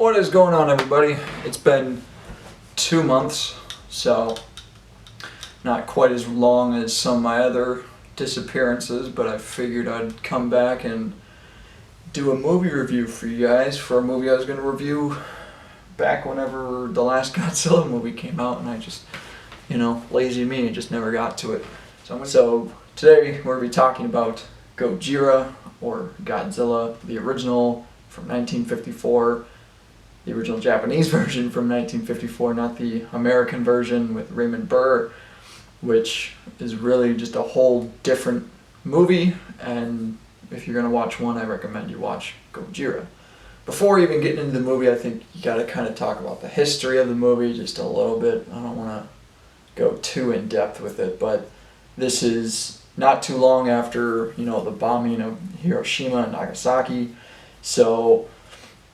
What is going on, everybody? It's been 2 months, so not quite as long as some of my other disappearances, but I figured I'd come back and do a movie review for you guys for a movie I was going to review back whenever the last Godzilla movie came out, and I just, lazy me, just never got to it. So today we're going to be talking about Gojira, or Godzilla, the original from 1954. The original Japanese version from 1954, not the American version with Raymond Burr, which is really just a whole different movie, and if you're going to watch one, I recommend you watch Gojira. Before even getting into the movie, I think you got to kind of talk about the history of the movie just a little bit. I don't want to go too in depth with it, but this is not too long after, the bombing of Hiroshima and Nagasaki, so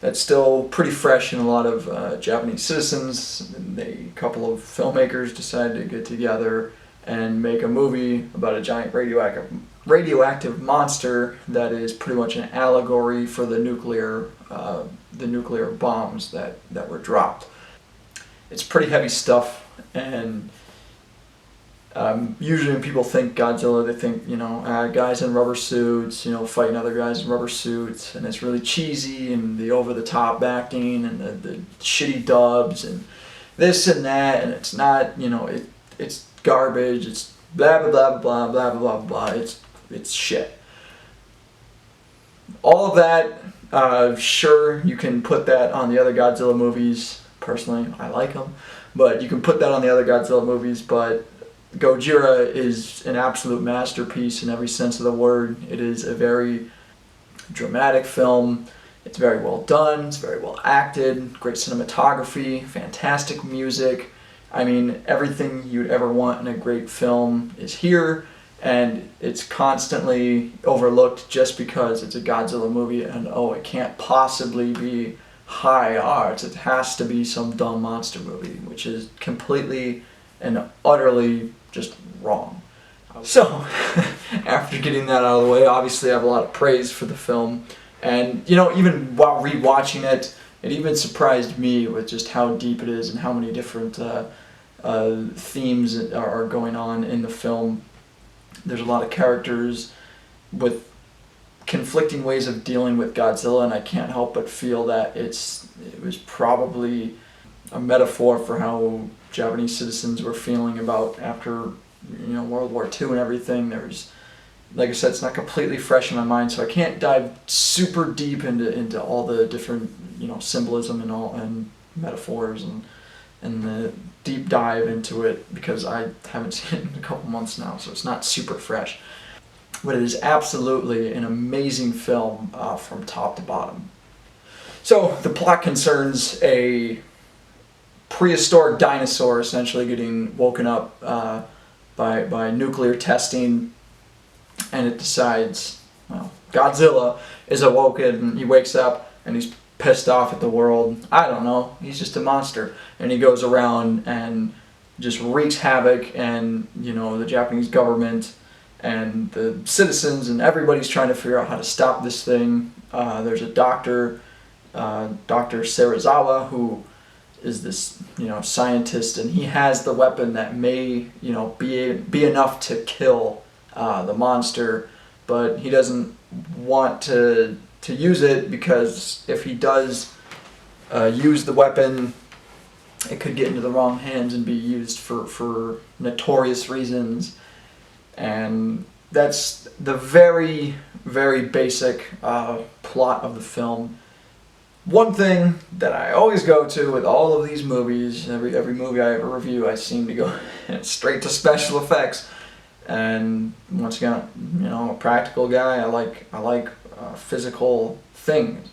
that's still pretty fresh in a lot of Japanese citizens. And a couple of filmmakers decided to get together and make a movie about a giant radioactive monster that is pretty much an allegory for the nuclear bombs that were dropped. It's pretty heavy stuff, and usually when people think Godzilla, they think, guys in rubber suits, fighting other guys in rubber suits, and it's really cheesy, and the over-the-top acting, and the shitty dubs, and this and that, and it's not, it's garbage, it's blah, blah, blah, blah, blah, blah, blah, it's shit. All of that, sure, you can put that on the other Godzilla movies. Personally, I like them, but you can put that on the other Godzilla movies, but Gojira is an absolute masterpiece in every sense of the word. It is a very dramatic film. It's very well done. It's very well acted. Great cinematography. Fantastic music. I mean, everything you'd ever want in a great film is here, and it's constantly overlooked just because it's a Godzilla movie and, it can't possibly be high art. It has to be some dumb monster movie, which is completely and utterly just wrong. So, after getting that out of the way, obviously I have a lot of praise for the film, and even while rewatching it, it even surprised me with just how deep it is and how many different themes are going on in the film. There's a lot of characters with conflicting ways of dealing with Godzilla, and I can't help but feel that it was probably a metaphor for how Japanese citizens were feeling about after World War II and everything. There's, like I said, it's not completely fresh in my mind, so I can't dive super deep into all the different symbolism and metaphors and the deep dive into it, because I haven't seen it in a couple months now, so it's not super fresh. But it is absolutely an amazing film from top to bottom. So the plot concerns a prehistoric dinosaur essentially getting woken up by nuclear testing, and it decides, Godzilla is awoken, and he wakes up and he's pissed off at the world. I don't know, he's just a monster, and he goes around and just wreaks havoc, and the Japanese government and the citizens and everybody's trying to figure out how to stop this thing. There's a doctor, Dr. Serizawa, who is this scientist, and he has the weapon that may be enough to kill the monster, but he doesn't want to use it, because if he does use the weapon, it could get into the wrong hands and be used for notorious reasons. And that's the very, very basic plot of the film. One thing that I always go to with all of these movies, every movie I ever review, I seem to go straight to special effects. And once again, I'm a practical guy. I like physical things,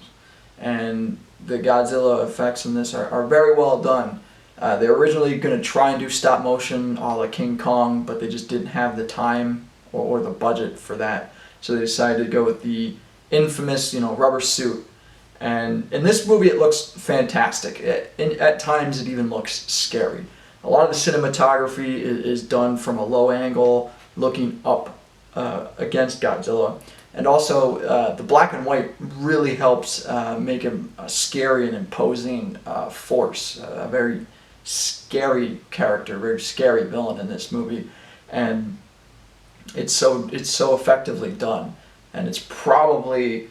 and the Godzilla effects in this are very well done. They were originally going to try and do stop motion a la King Kong, but they just didn't have the time or the budget for that, so they decided to go with the infamous rubber suit. And in this movie, it looks fantastic. At times, it even looks scary. A lot of the cinematography is done from a low angle, looking up against Godzilla. And also, the black and white really helps make him a scary and imposing force, a very scary character, very scary villain in this movie, and it's so effectively done, and it's probably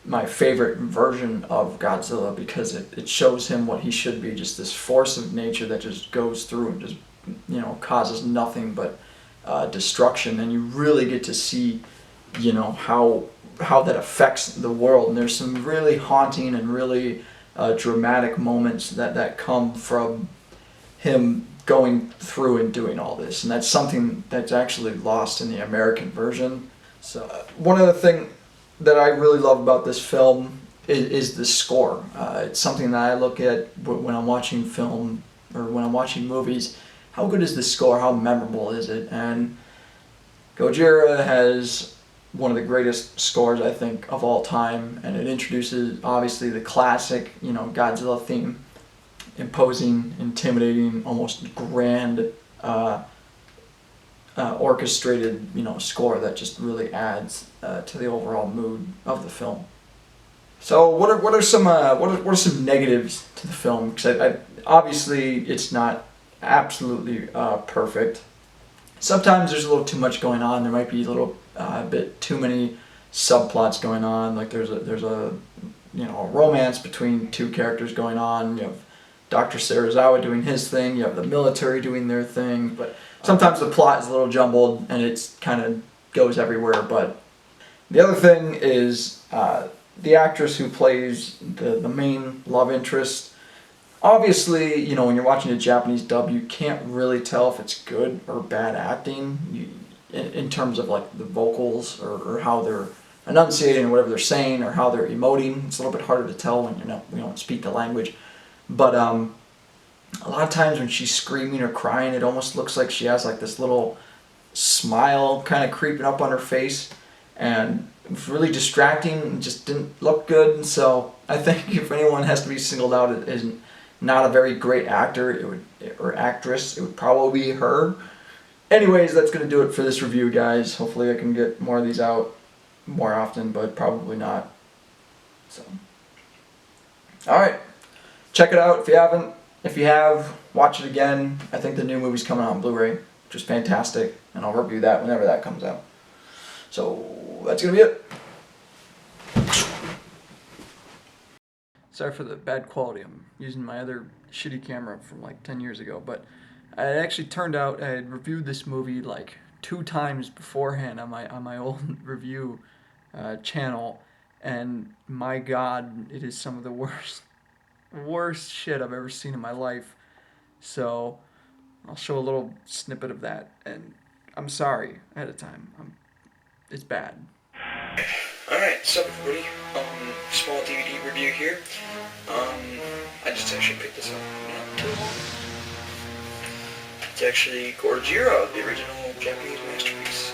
my favorite version of Godzilla because it shows him what he should be, just this force of nature that just goes through and just, you know, causes nothing but destruction, and you really get to see, you know, how that affects the world. And there's some really haunting and really dramatic moments that come from him going through and doing all this, and that's something that's actually lost in the American version. So one other thing that I really love about this film is the score. It's something that I look at when I'm watching film or when I'm watching movies. How good is the score? How memorable is it? And Gojira has one of the greatest scores, I think, of all time, and it introduces obviously the classic, you know, Godzilla theme, imposing, intimidating, almost grand, orchestrated, you know, score that just really adds to the overall mood of the film. So what are some negatives to the film? Because I obviously it's not absolutely perfect. Sometimes there's a little too much going on. There might be a little bit too many subplots going on. Like there's a you know, a romance between two characters going on. You have Dr. Serizawa doing his thing. You have the military doing their thing. But sometimes the plot is a little jumbled and it's kind of goes everywhere. But the other thing is the actress who plays the main love interest. Obviously, you know, when you're watching a Japanese dub, you can't really tell if it's good or bad acting in terms of like the vocals or how they're enunciating or whatever they're saying or how they're emoting. It's a little bit harder to tell when you don't speak the language. But a lot of times when she's screaming or crying, it almost looks like she has like this little smile kind of creeping up on her face, and it was really distracting and just didn't look good. And so I think if anyone has to be singled out as not a very great actor or actress, it would probably be her. Anyways, that's going to do it for this review, guys. Hopefully I can get more of these out more often, but probably not. So, alright. Check it out if you haven't. If you have, watch it again. I think the new movie's coming out on Blu-ray, which is fantastic, and I'll review that whenever that comes out. So, that's going to be it. Sorry for the bad quality. I'm using my other shitty camera from like 10 years ago, but it actually turned out I had reviewed this movie like 2 times beforehand on my old review channel, and my God, it is some of the worst shit I've ever seen in my life. So I'll show a little snippet of that, and I'm sorry ahead of time. It's bad. Alright, so everybody, small DVD review here. I just actually picked this up not too long. It's actually Gojira, the original Japanese masterpiece.